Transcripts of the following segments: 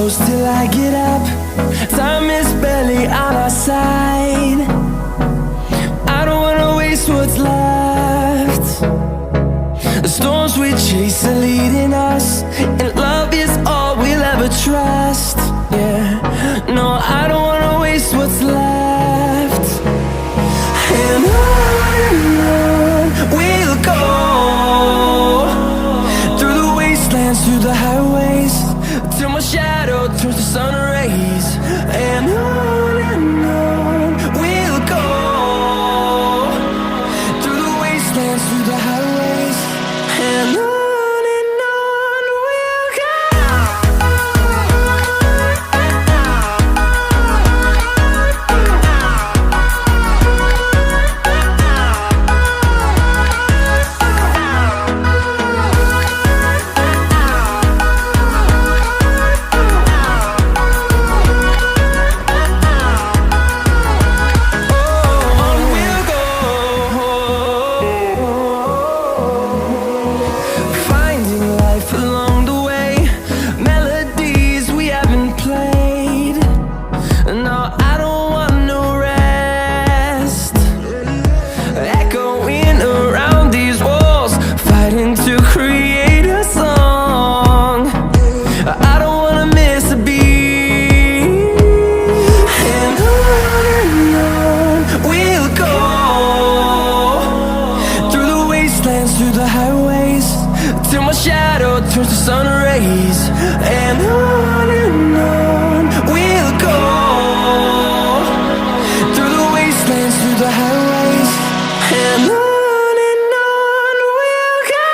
close till I get up. Time is barely on our side. I don't wanna waste what's left. The storms we chase are leading us, and love is all we'll ever trust. Yeah, no, I don't wanna waste what's left. And on we'll go, through the wastelands, through the highways, till my shadow turns to sun rays. And on we'll go, through the wastelands, through the highways, and on we'll go. Through the highways, till my shadow turns to sun rays. And on we'll go, through the wastelands, through the highways, and on we'll go.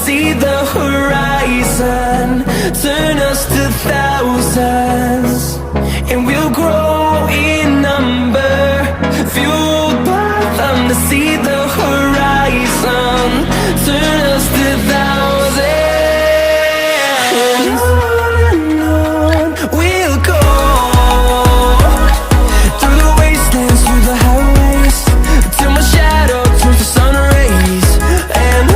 See the horizon, turn us to thousands, and we'll grow in number, fueled by them to see the horizon, turn us to thousands. And on we'll go, through the wastelands, through the highways, till my shadow turns to sun rays. And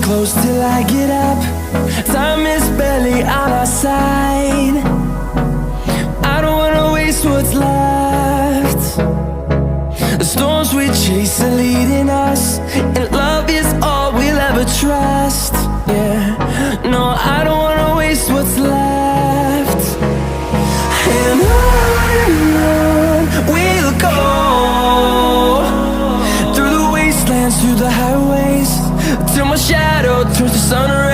close till I get up. Time is barely on our side. I don't wanna waste what's left. The storms we chase are leading us, and love is all we'll ever trust. Yeah, no, I don't wanna waste what's left. And on we'll go, through the wastelands, through the highways, till my shadow turns to sun rays.